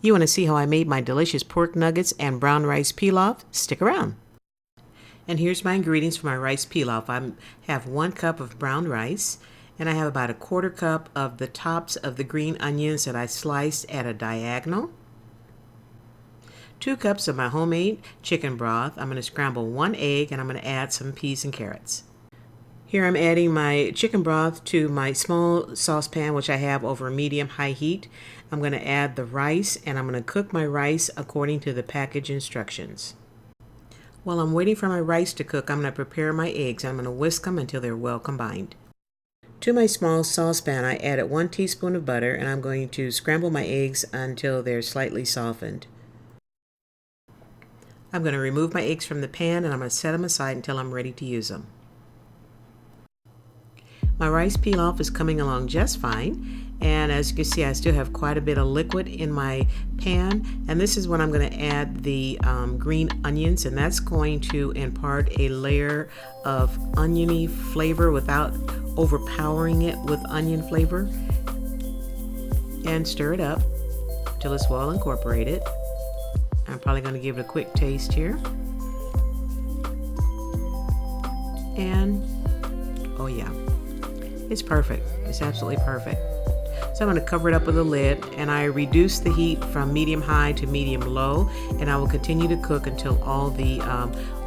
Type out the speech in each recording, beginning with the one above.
You want to see how I made my delicious pork nuggets and brown rice pilaf? Stick around. And here's my ingredients for my rice pilaf. I have 1 cup of brown rice, and I have about 1/4 cup of the tops of the green onions that I sliced at a diagonal. 2 cups of my homemade chicken broth. I'm going to scramble 1 egg, and I'm going to add some peas and carrots. Here I'm adding my chicken broth to my small saucepan, which I have over medium-high heat. I'm going to add the rice, and I'm going to cook my rice according to the package instructions. While I'm waiting for my rice to cook, I'm going to prepare my eggs. I'm going to whisk them until they're well combined. To my small saucepan, I added 1 teaspoon of butter, and I'm going to scramble my eggs until they're slightly softened. I'm going to remove my eggs from the pan, and I'm going to set them aside until I'm ready to use them. My rice pilaf is coming along just fine, and as you can see, I still have quite a bit of liquid in my pan, and this is when I'm going to add the green onions, and that's going to impart a layer of oniony flavor without overpowering it with onion flavor. And stir it up until it's well incorporated. I'm probably going to give it a quick taste here. And oh yeah, it's perfect. It's absolutely perfect. So I'm going to cover it up with a lid, and I reduce the heat from medium high to medium low, and I will continue to cook until all the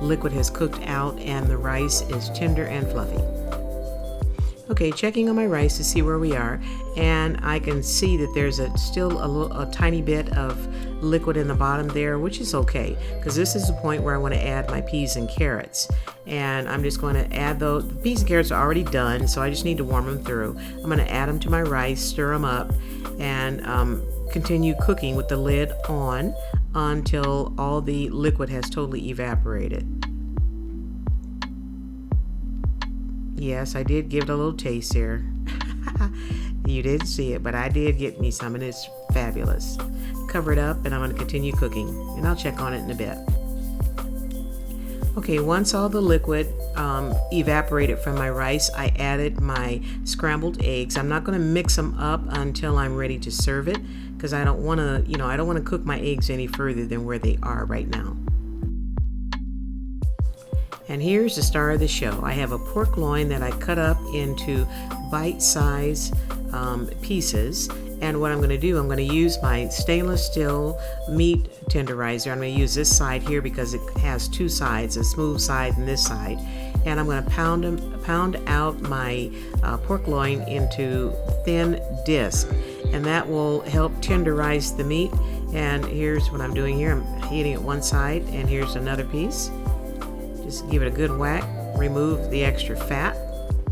liquid has cooked out and the rice is tender and fluffy. Okay, checking on my rice to see where we are, and I can see that there's still a tiny bit of liquid in the bottom there, which is okay, because this is the point where I want to add my peas and carrots. And I'm just going to add those. The peas and carrots are already done, so I just need to warm them through. I'm going to add them to my rice, stir them up, and continue cooking with the lid on until all the liquid has totally evaporated. Yes, I did give it a little taste here. You didn't see it, but I did get me some, and it's fabulous. Cover it up, and I'm going to continue cooking, and I'll check on it in a bit. Okay, once all the liquid evaporated from my rice, I added my scrambled eggs. I'm not going to mix them up until I'm ready to serve it, because I don't want to, I don't want to cook my eggs any further than where they are right now. And here's the star of the show. I have a pork loin that I cut up into bite-sized pieces. And what I'm going to do, I'm going to use my stainless steel meat tenderizer. I'm going to use this side here because it has 2 sides, a smooth side and this side. And I'm going to pound out my pork loin into thin disc, and that will help tenderize the meat. And here's what I'm doing here. I'm heating it one side, and here's another piece. Just give it a good whack, remove the extra fat,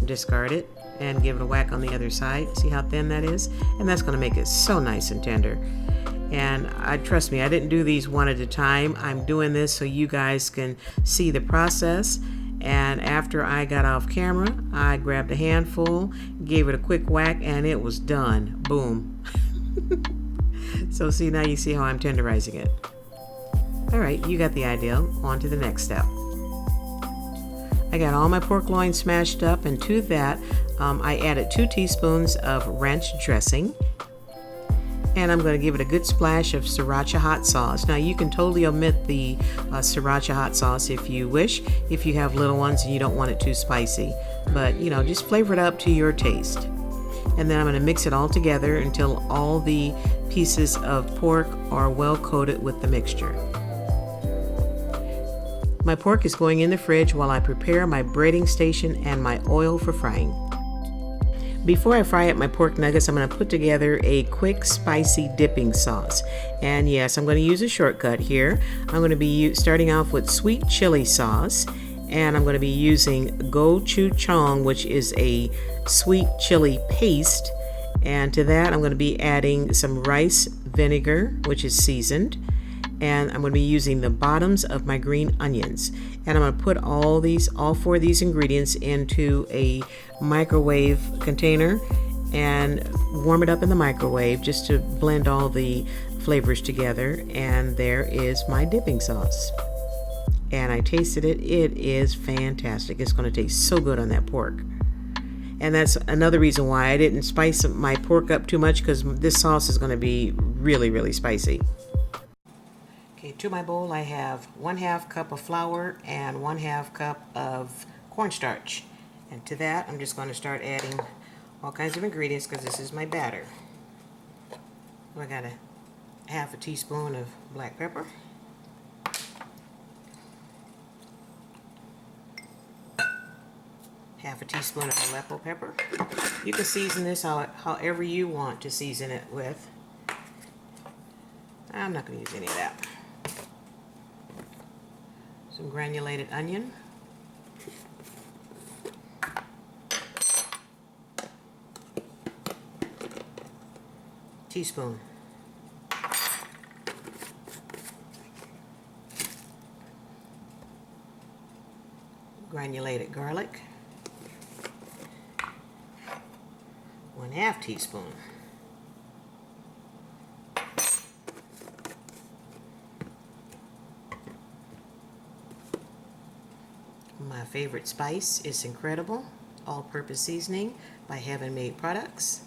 discard it, and give it a whack on the other side. See how thin that is? And that's going to make it so nice and tender. And trust me, I didn't do these one at a time. I'm doing this so you guys can see the process. And after I got off camera, I grabbed a handful, gave it a quick whack, and it was done. Boom. So see, now you see how I'm tenderizing it. All right, you got the idea. On to the next step. I got all my pork loin smashed up, and to that I added 2 teaspoons of ranch dressing, and I'm going to give it a good splash of sriracha hot sauce. Now you can totally omit the sriracha hot sauce if you wish, if you have little ones and you don't want it too spicy, but just flavor it up to your taste. And then I'm going to mix it all together until all the pieces of pork are well coated with the mixture. My pork is going in the fridge while I prepare my breading station and my oil for frying. Before I fry up my pork nuggets, I'm going to put together a quick spicy dipping sauce. And yes, I'm going to use a shortcut here. I'm going to be starting off with sweet chili sauce, and I'm going to be using gochujang, which is a sweet chili paste. And to that, I'm going to be adding some rice vinegar, which is seasoned. And I'm going to be using the bottoms of my green onions, and I'm going to put all 4 of these ingredients into a microwave container and warm it up in the microwave just to blend all the flavors together. And there is my dipping sauce, and I tasted it. It is fantastic. It's going to taste so good on that pork. And that's another reason why I didn't spice my pork up too much, because this sauce is going to be really, really spicy. Okay, to my bowl I have 1/2 cup of flour and 1/2 cup of cornstarch. And to that I'm just going to start adding all kinds of ingredients because this is my batter. I got a 1/2 teaspoon of black pepper. Half a teaspoon of Aleppo pepper. You can season this however you want to season it with. I'm not going to use any of that. Some granulated onion. Teaspoon. Granulated garlic. 1/2 teaspoon. My favorite spice is Incredible all-purpose seasoning by Heaven Made Products.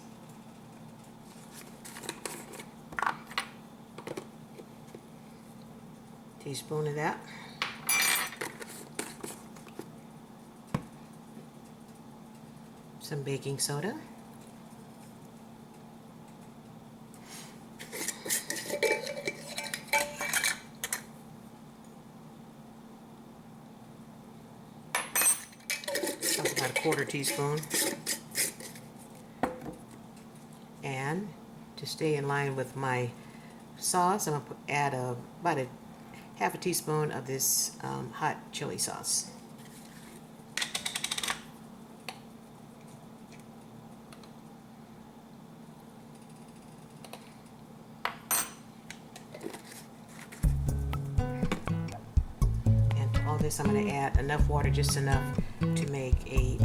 Teaspoon of that. Some baking soda. About 1/4 teaspoon. And to stay in line with my sauce, I'm going to add about a 1/2 teaspoon of this hot chili sauce. And to all this, I'm going to add enough water, just enough to make a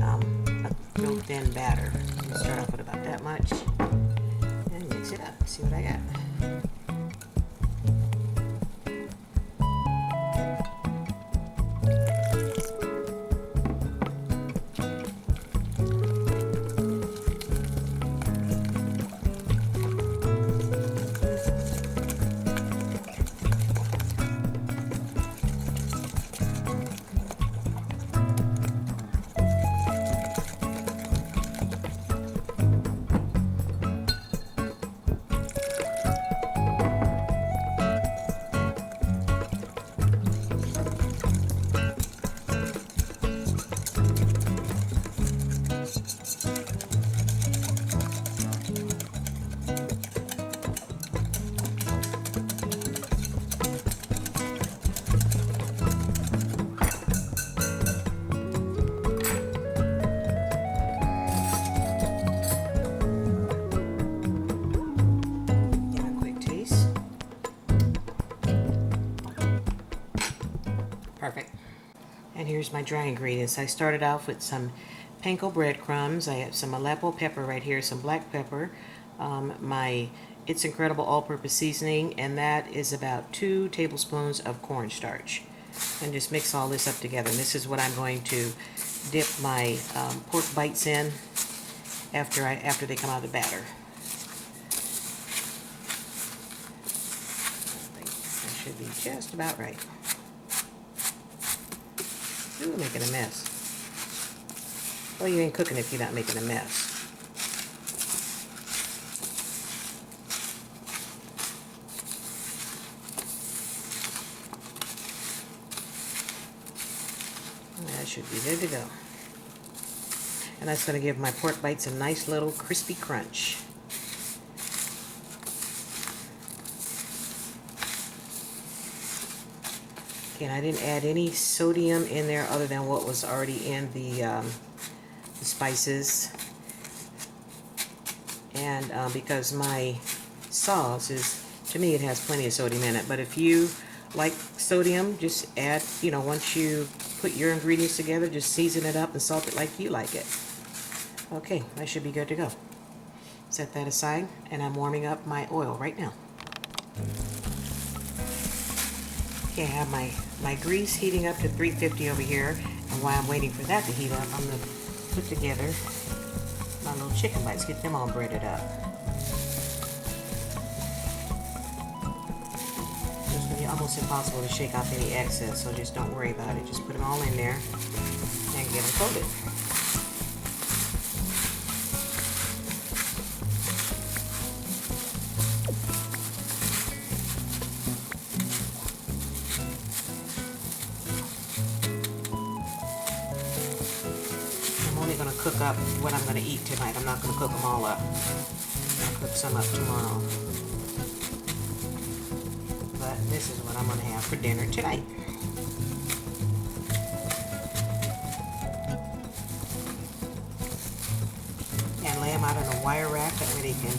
real thin batter. I'm going to start off with about that much and mix it up. See what I got. Perfect. And here's my dry ingredients. I started off with some panko breadcrumbs. I have some Aleppo pepper right here, some black pepper, my It's Incredible all-purpose seasoning, and that is about 2 tablespoons of cornstarch. And just mix all this up together. And this is what I'm going to dip my pork bites in after they come out of the batter. I think that should be just about right. Ooh, making a mess. Well, you ain't cooking if you're not making a mess. That should be good to go. And that's going to give my pork bites a nice little crispy crunch. Again, I didn't add any sodium in there other than what was already in the spices. And because my sauce is, to me, it has plenty of sodium in it. But if you like sodium, just add, once you put your ingredients together, just season it up and salt it like you like it. Okay, that should be good to go. Set that aside, and I'm warming up my oil right now. Okay, I have my grease heating up to 350 over here, and while I'm waiting for that to heat up, I'm going to put together my little chicken bites, get them all breaded up. almost impossible to shake off any excess, so just don't worry about it. Just put them all in there and get them coated. I'm only going to cook up what I'm going to eat tonight. I'm not going to cook them all up. I'll cook some up tomorrow. But this is what I'm going to have for dinner tonight. And lay them out on a wire rack that way they can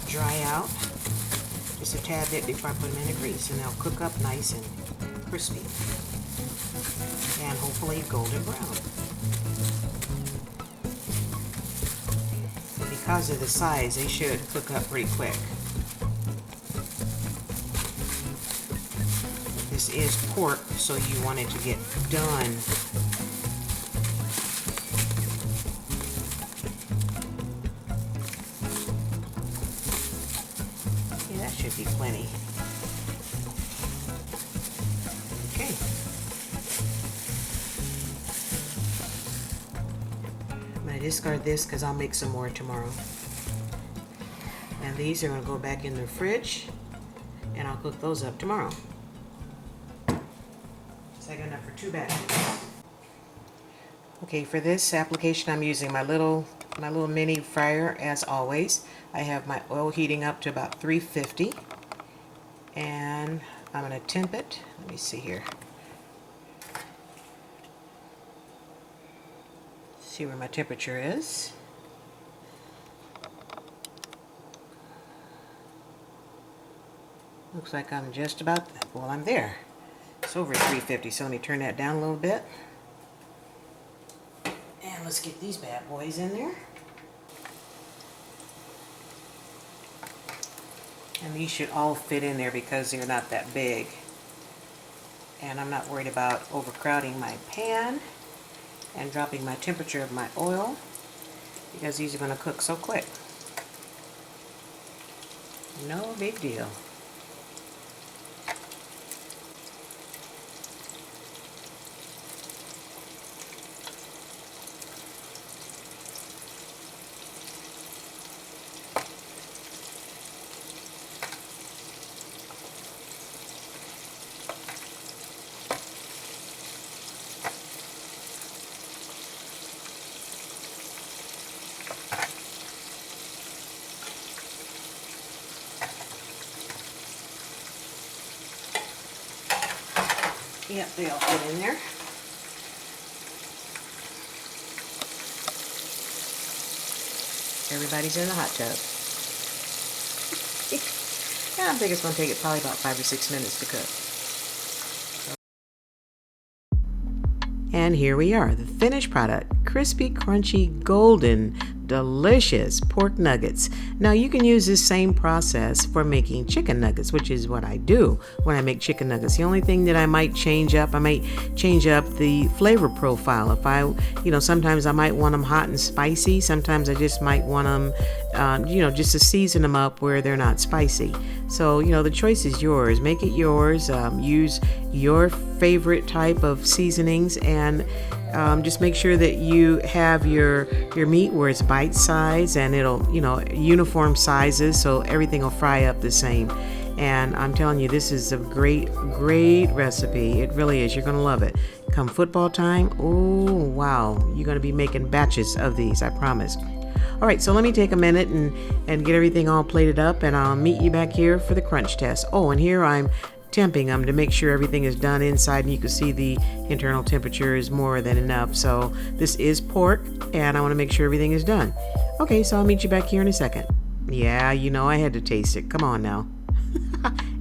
dry out just a tad bit before I put them in the grease, and they'll cook up nice and crispy and hopefully golden brown. Because of the size, they should cook up pretty quick. This is pork, so you want it to get done. Yeah, that should be plenty. Okay. I'm going to discard this because I'll make some more tomorrow. And these are going to go back in the fridge, and I'll cook those up tomorrow. So I got enough for 2 batches. Okay, for this application I'm using my little mini fryer as always. I have my oil heating up to about 350, and I'm going to temp it. Let me see here. See where my temperature is. Looks like I'm just about, well, I'm there. It's over 350, so let me turn that down a little bit. And let's get these bad boys in there. And these should all fit in there because they're not that big. And I'm not worried about overcrowding my pan and dropping my temperature of my oil because these are going to cook so quick. No big deal. Yep, they all fit in there. Everybody's in the hot tub. Yeah, I think it's going to take it probably about 5 or 6 minutes to cook. And here we are, the finished product. Crispy, crunchy, golden, delicious pork nuggets. Now you can use this same process for making chicken nuggets, which is what I do when I make chicken nuggets. The only thing that I might change up, I might change up the flavor profile. If I, sometimes I might want them hot and spicy. Sometimes I just might want them, just to season them up where they're not spicy. So, the choice is yours. Make it yours. Use your favorite type of seasonings, and just make sure that you have your meat where it's bite size, and it'll, uniform sizes, so everything will fry up the same. And I'm telling you, this is a great recipe. It really is. You're going to love it. Come football time, oh wow, you're going to be making batches of these, I promise. All right, so let me take a minute and get everything all plated up, and I'll meet you back here for the crunch test. Oh, and here I'm temping them to make sure everything is done inside, and you can see the internal temperature is more than enough. So this is pork, and I want to make sure everything is done. Okay, so I'll meet you back here in a second. Yeah, I had to taste it. Come on now.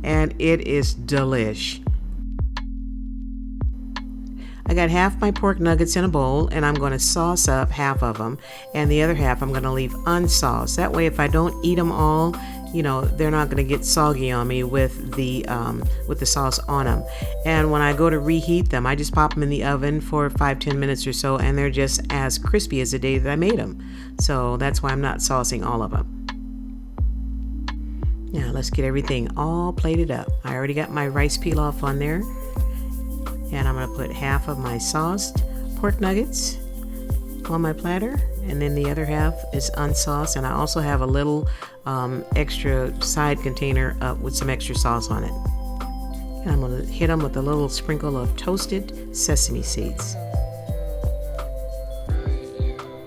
And it is delish. I got half my pork nuggets in a bowl, and I'm going to sauce up half of them, and the other half I'm going to leave unsauced. That way, if I don't eat them all, they're not going to get soggy on me with the sauce on them. And when I go to reheat them, I just pop them in the oven for 5-10 minutes or so, and they're just as crispy as the day that I made them. So that's why I'm not saucing all of them. Now let's get everything all plated up. I already got my rice pilaf on there. And I'm going to put half of my sauced pork nuggets on my platter. And then the other half is unsauced. And I also have a little extra side container with some extra sauce on it. And I'm going to hit them with a little sprinkle of toasted sesame seeds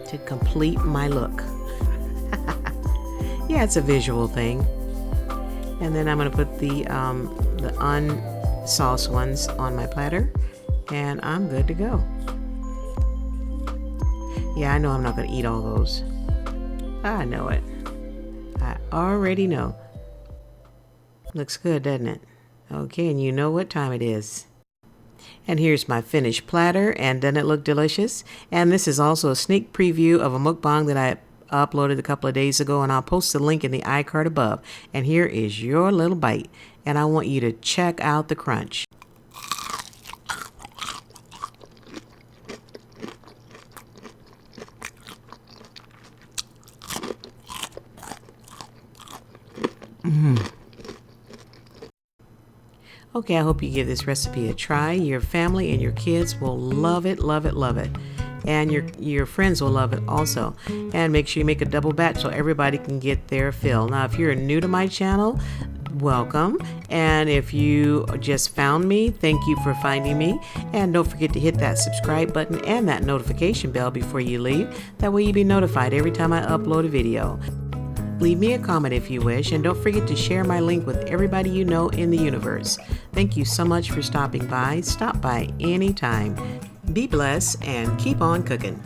to complete my look. Yeah, it's a visual thing. And then I'm going to put the unsauced ones on my platter, and I'm good to go. Yeah, I know I'm not going to eat all those. I know it. I already know. Looks good, doesn't it? Okay, and you know what time it is. And here's my finished platter, and doesn't it look delicious? And this is also a sneak preview of a mukbang that I uploaded a couple of days ago, and I'll post the link in the iCard above. And here is your little bite, and I want you to check out the crunch. Okay, I hope you give this recipe a try. Your family and your kids will love it, love it, love it. And your friends will love it also. And make sure you make a double batch so everybody can get their fill. Now, if you're new to my channel, welcome. And if you just found me, thank you for finding me. And don't forget to hit that subscribe button and that notification bell before you leave. That way you'll be notified every time I upload a video. Leave me a comment if you wish, and don't forget to share my link with everybody you know in the universe. Thank you so much for stopping by. Stop by anytime. Be blessed and keep on cooking.